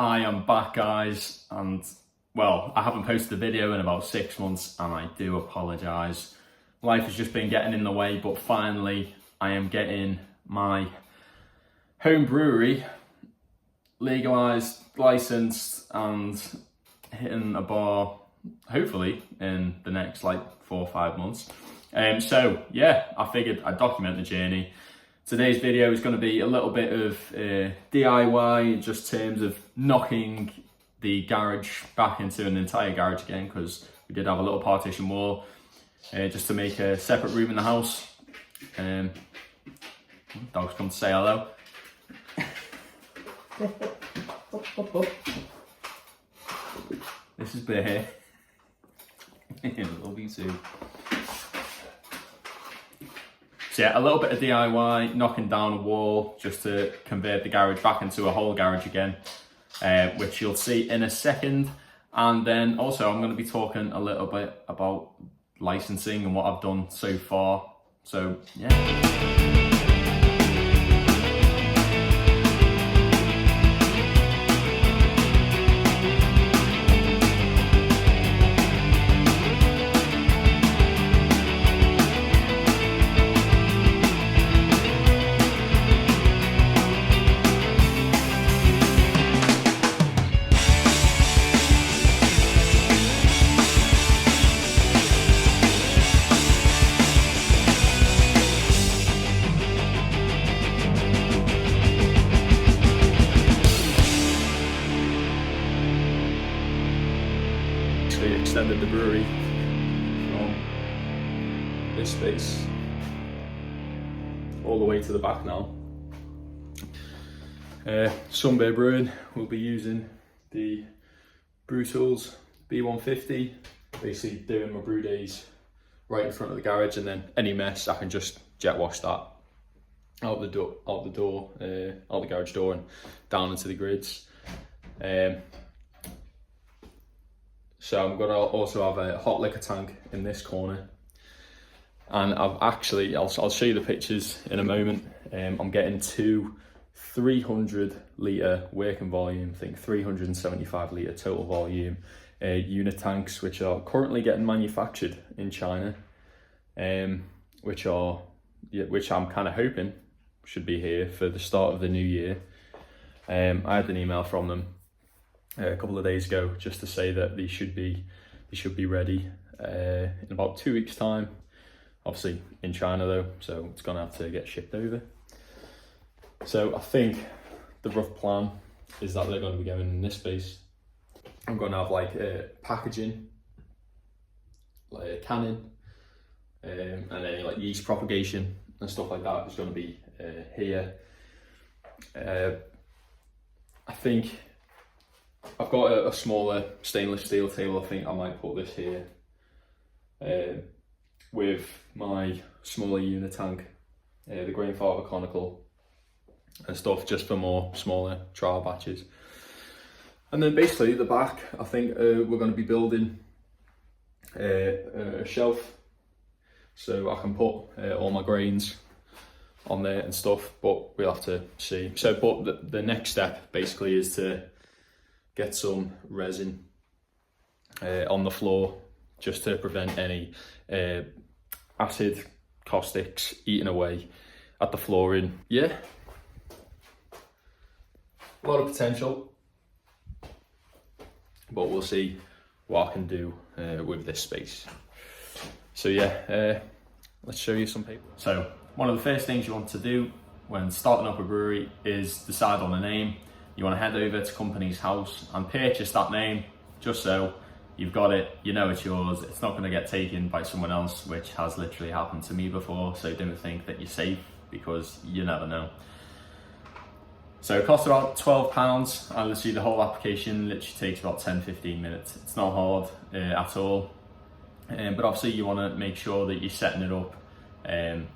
I am back, guys, and well, I haven't posted a video in about 6 months, and I do apologise. Life has just been getting in the way, but finally I am getting my home brewery legalised, licensed, and hitting a bar hopefully in the next 4 or 5 months. So yeah, I figured I'd document the journey. Today's video is going to be a little bit of DIY, in just terms of knocking the garage back into an entire garage again, because we did have a little partition wall just to make a separate room in the house. Dog's come to say hello. This is Bear. Love you too. So yeah, a little bit of DIY, knocking down a wall just to convert the garage back into a whole garage again, which you'll see in a second. And then also I'm going to be talking a little bit about licensing and what I've done so far. So yeah. Extended the brewery from this space all the way to the back now. Sunbear Brewing will be using the Brew Tools B150, basically doing my brew days right in front of the garage, and then any mess I can just jet wash that out the garage door and down into the grids. So I'm gonna also have a hot liquor tank in this corner, and I've actually, I'll show you the pictures in a moment. I'm getting two 300 litre working volume, I think 375 litre total volume unit tanks, which are currently getting manufactured in China, which I'm kind of hoping should be here for the start of the new year. I had an email from them a couple of days ago just to say that they should be ready in about 2 weeks' time. Obviously in China though, so it's gonna have to get shipped over. So I think the rough plan is that they're going to be going in this space. I'm going to have packaging, canning, and any yeast propagation and stuff like that is going to be here. I think I've got a smaller stainless steel table. I think I might put this here with my smaller unit tank, the grain fiber conical and stuff, just for more smaller trial batches. And then basically at the back, I think we're going to be building a shelf so I can put all my grains on there and stuff, but we'll have to see. So, but the next step basically is to get some resin on the floor, just to prevent any acid caustics eating away at the flooring. Yeah, a lot of potential, but we'll see what I can do with this space. So yeah, let's show you some paper. So one of the first things you want to do when starting up a brewery is decide on a name. You want to head over to company's house and purchase that name, just so you've got it, you know it's yours, it's not going to get taken by someone else, which has literally happened to me before. So don't think that you're safe, because you never know. So it costs about £12, and literally the whole application literally takes about 10-15 minutes. It's not hard at all, but obviously you want to make sure that you're setting it up in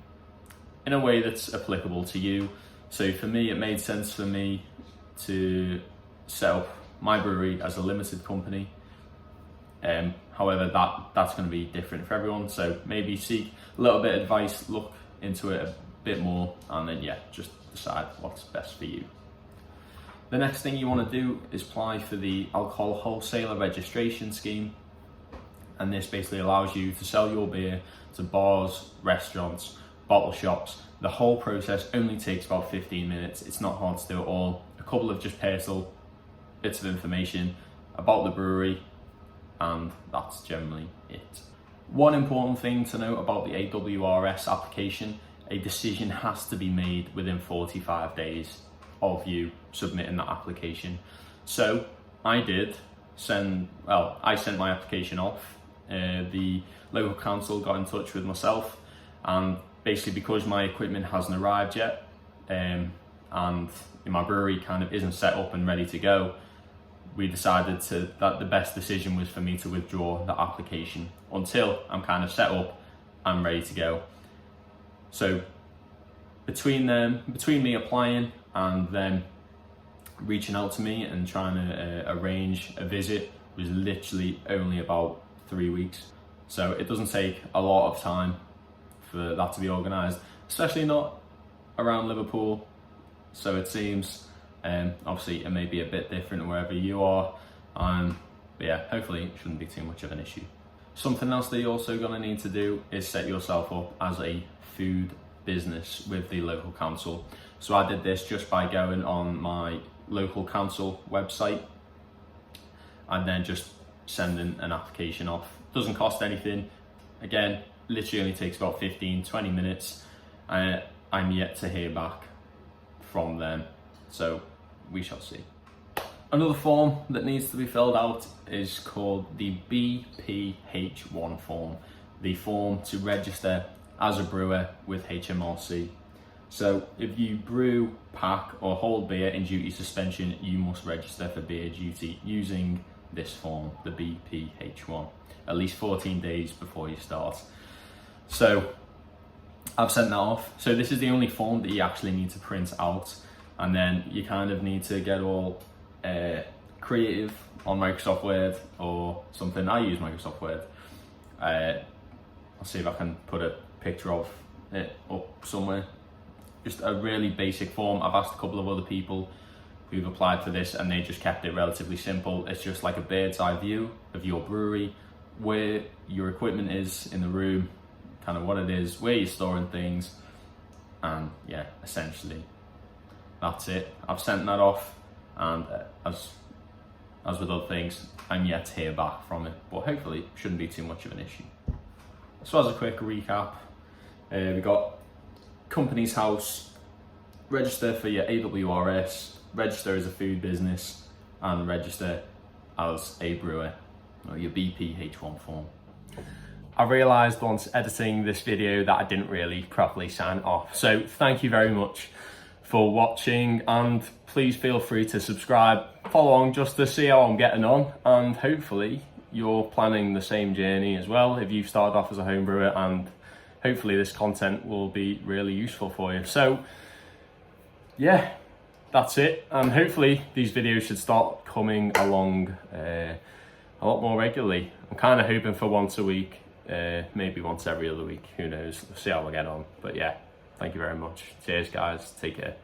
a way that's applicable to you. So for me, it made sense for me to set up my brewery as a limited company. However, that's going to be different for everyone. So maybe seek a little bit of advice, look into it a bit more, and then yeah, just decide what's best for you. The next thing you want to do is apply for the alcohol wholesaler registration scheme, and this basically allows you to sell your beer to bars, restaurants, bottle shops. The whole process only takes about 15 minutes. It's not hard to do at all. A couple of just personal bits of information about the brewery, and that's generally it. One important thing to note about the AWRS application: a decision has to be made within 45 days of you submitting that application. So I sent my application off. The local council got in touch with myself, and basically because my equipment hasn't arrived yet, and my brewery kind of isn't set up and ready to go, we decided that the best decision was for me to withdraw the application until I'm kind of set up and ready to go. So between me applying and them reaching out to me and trying to arrange a visit was literally only about 3 weeks. So it doesn't take a lot of time for that to be organised, especially not around Liverpool. So it seems, obviously it may be a bit different wherever you are, but yeah, hopefully it shouldn't be too much of an issue. Something else that you're also going to need to do is set yourself up as a food business with the local council. So I did this just by going on my local council website and then just sending an application off. Doesn't cost anything. Again, literally only takes about 15-20 minutes. I'm yet to hear back from them, so we shall see. Another form that needs to be filled out is called the BPH1 form, the form to register as a brewer with HMRC. So if you brew, pack or hold beer in duty suspension, you must register for beer duty using this form, the BPH1, at least 14 days before you start. So I've sent that off. So this is the only form that you actually need to print out, and then you kind of need to get all creative on Microsoft Word or something. I use Microsoft Word. I'll see if I can put a picture of it up somewhere. Just a really basic form. I've asked a couple of other people who've applied for this and they just kept it relatively simple. It's just like a bird's eye view of your brewery, where your equipment is in the room, kind of what it is, where you're storing things, and yeah, essentially that's it. I've sent that off, and as with other things, I'm yet to hear back from it, but hopefully it shouldn't be too much of an issue. So as a quick recap, we got Companies House, register for your AWRS, register as a food business, and register as a brewer, or your BPH1 form. I realised once editing this video that I didn't really properly sign off. So thank you very much for watching, and please feel free to subscribe, follow on just to see how I'm getting on, and hopefully you're planning the same journey as well if you've started off as a home brewer, and hopefully this content will be really useful for you. So yeah, that's it, and hopefully these videos should start coming along a lot more regularly. I'm kind of hoping for once a week, maybe once every other week, who knows, we'll see how we get on. But yeah, thank you very much. Cheers guys, take care.